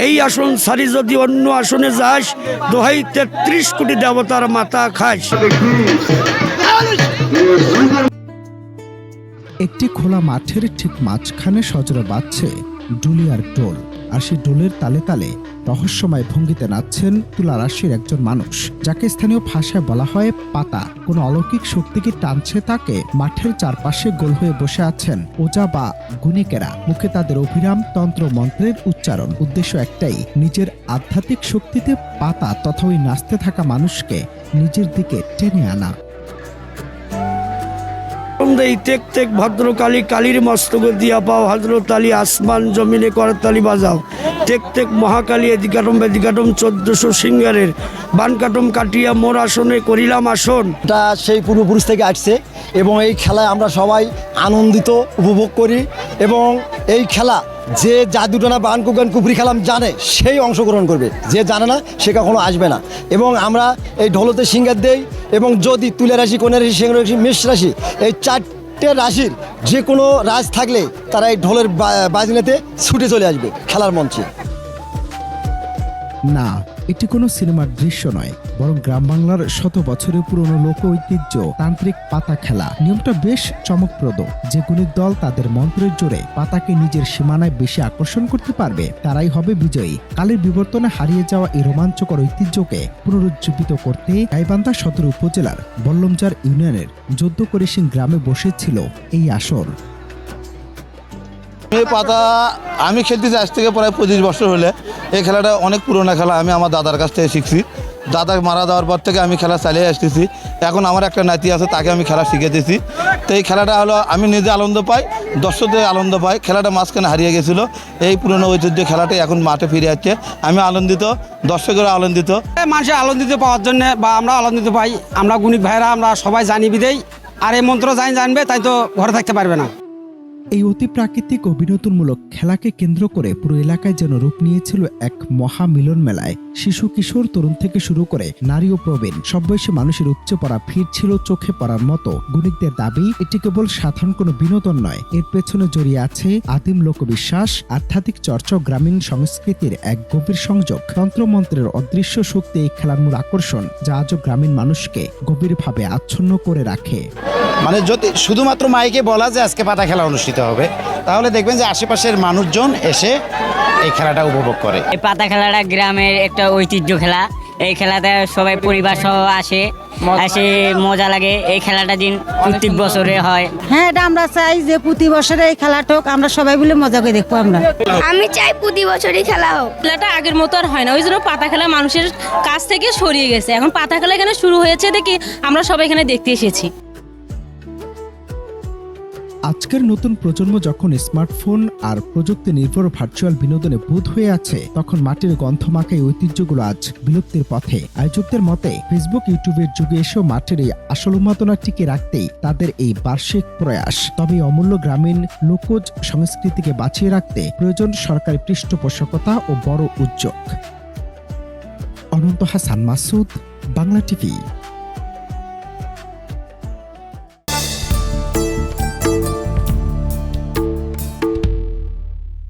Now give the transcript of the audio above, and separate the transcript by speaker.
Speaker 1: এই আসন সারি যদি অন্য আসনে যাস, দোহাই ৩৩ কোটি দেবতার মাথা খাস।
Speaker 2: একটি খোলা মাঠের ঠিক মাঝখানে সজোরে বাজছে ডুলিয়ার ডোল, আর সেই ডোলের তালে তালে রহস্যময় ভঙ্গিতে নাচছেন তুলা রাশির একজন মানুষ, যাকে স্থানীয় ভাষায় বলা হয় পাতা। কোন অলৌকিক শক্তি কি টানছে তাকে? মাঠের চারপাশে গোল হয়ে বসে আছেন ওজা বা গুণিকেরা, মুখে তাদের অভিরাম তন্ত্র মন্ত্রের উচ্চারণ। উদ্দেশ্য একটাই, নিজের আধ্যাত্মিক শক্তিতে পাতা তথা ওই নাচতে থাকা মানুষকে নিজের দিকে টেনে আনা।
Speaker 1: তেক তেক ভদ্রকালী, কালীর মস্তক দিয়া পাও হজরত আলী, আসমান জমিনে করতালি বাজাও। তেক তেক মহাকালী, এদিকাটম বেদিকাটম ১৪০০ সিঙ্গারের বানকাটম কাটিয়া মোর আসনে করিলাম আসন।
Speaker 3: এটা সেই পূর্বপুরুষ থেকে আসছে এবং এই খেলায় আমরা সবাই আনন্দিত উপভোগ করি। এবং এই খেলা যে জাদুটানা বান কুগান কুপুরি খেলাম জানে সেই অংশগ্রহণ করবে, যে জানে না সে কখনো আসবে না। এবং আমরা এই ঢোলতে সিঙ্গার দেই, এবং যদি তুলা রাশি, কন্যা রাশি, সিংহ রাশি, মেষ রাশি, এই ৪টে রাশির যে কোনো রাজ থাকলে তারা এই ঢোলের বাজনাতে ছুটে চলে আসবে খেলার মঞ্চে।
Speaker 2: না, এটি কোনো সিনেমার দৃশ্য নয়, বরং গ্রাম বাংলার শত বছরের পুরনো লোক ঐতিহ্য তান্ত্রিক পাতা খেলা। নিয়মটা বেশ চমকপ্রদ। যে গুণিক দল তাদের মন্ত্রের জোরে পাতাকে নিজের সীমানায় বেশি আকর্ষণ করতে পারবে তারাই হবে বিজয়ী। কালের বিবর্তনে হারিয়ে যাওয়া এই রোমাঞ্চকর ঐতিহ্যকে পুনরুজ্জীবিত করতে গাইবান্ধা সদর উপজেলার বল্লমজার ইউনিয়নের ১৪ সিং গ্রামে বসেছিল এই আসর।
Speaker 4: এই পাতা আমি খেলতেছি আজ থেকে প্রায় ২৫ বছর হলে। এই খেলাটা অনেক পুরোনো খেলা, আমি আমার দাদার কাছ থেকে শিখছি। দাদা মারা যাওয়ার পর থেকে আমি খেলা চালিয়ে আসতেছি। এখন আমার একটা নাতি আছে, তাকে আমি খেলা শিখেতেছি। তো এই খেলাটা হলো আমি নিজে আনন্দ পাই, দর্শকদের আনন্দ পাই। খেলাটা মাঝখানে হারিয়ে গেছিলো, এই পুরনো ঐতিহ্য খেলাটাই এখন মাঠে ফিরে যাচ্ছে। আমি আনন্দিত, দর্শকেরা আনন্দিত।
Speaker 5: মানুষের আনন্দিত পাওয়ার জন্য বা আমরা আনন্দিত পাই, আমরা গুণিক ভাইরা আমরা সবাই জানি বিদেই। আর এই মন্ত্র জানবে তাই তো ঘরে থাকতে পারবে না।
Speaker 2: এই অতি প্রাকৃতিক ও বিনোদনমূলক খেলাকে কেন্দ্র করে পুরো এলাকায় যেন রূপ নিয়েছিল এক মহা মিলন মেলায়। শিশু, কিশোর, তরুণ থেকে শুরু করে নারী ও প্রবীণ সব বয়সী মানুষের উপচে পড়া ভিড় ছিল চোখে পড়ার মতো। গুণিকদের দাবি, এটি কেবল সাধারণ কোনো বিনোদন নয়, এর পেছনে জড়িয়ে আছে আদিম লোকবিশ্বাস, আধ্যাত্মিক চর্চা, গ্রামীণ সংস্কৃতির এক গভীর সংযোগ। তন্ত্রমন্ত্রের অদৃশ্য শক্তি এই খেলার মূল আকর্ষণ, যা আজও গ্রামীণ মানুষকে গভীরভাবে আচ্ছন্ন করে রাখে।
Speaker 6: মানে যদি শুধুমাত্র মাইকে বলা যে আজকে পাতা খেলা অনুষ্ঠিত হবে, তাহলে দেখবেন যে আশেপাশের মানুষজন এসে এই খেলাটা উপভোগ করে।
Speaker 7: এই পাতা খেলাটা গ্রামের একটা ঐতিহ্য খেলা। এই খেলাতে সবাই পরিবার সহ আসে মজা লাগে। এই খেলাটা দিন প্রত্যেক বছরে হয়।
Speaker 8: হ্যাঁ, এটা আমরা চাই যে প্রতি বছরে এই খেলাটা আমরা সবাই মিলে মজা করে দেখবো।
Speaker 9: আমি চাই প্রতি বছরই খেলা হোক।
Speaker 10: খেলাটা আগের মতো আর হয় না, ওই জন্য পাতা খেলা মানুষের কাছ থেকে সরিয়ে গেছে। এখন পাতা খেলা এখানে শুরু হয়েছে দেখি আমরা সবাই এখানে দেখতে এসেছি।
Speaker 2: আজকের নতুন প্রজন্ম যখন স্মার্টফোন আর প্রযুক্তি নির্ভর ভার্চুয়াল বিনোদনে বুঁদ হয়ে আছে, তখন মাটির গন্ধমাখা এই ঐতিহ্যগুলো আজ বিলুপ্তির পথে। আয়োজকদের মতে, ফেসবুক, ইউটিউবের যুগে এসেও মাঠের এই আসল উন্মাদনা টিকে রাখতেই তাদের এই বার্ষিক প্রয়াস। তবে অমূল্য গ্রামীণ লোকজ সংস্কৃতিকে বাঁচিয়ে রাখতে প্রয়োজন সরকারি পৃষ্ঠপোষকতা ও বড় উদ্যোগ। অনন্ত হাসান মাসুদ, বাংলা টিভি।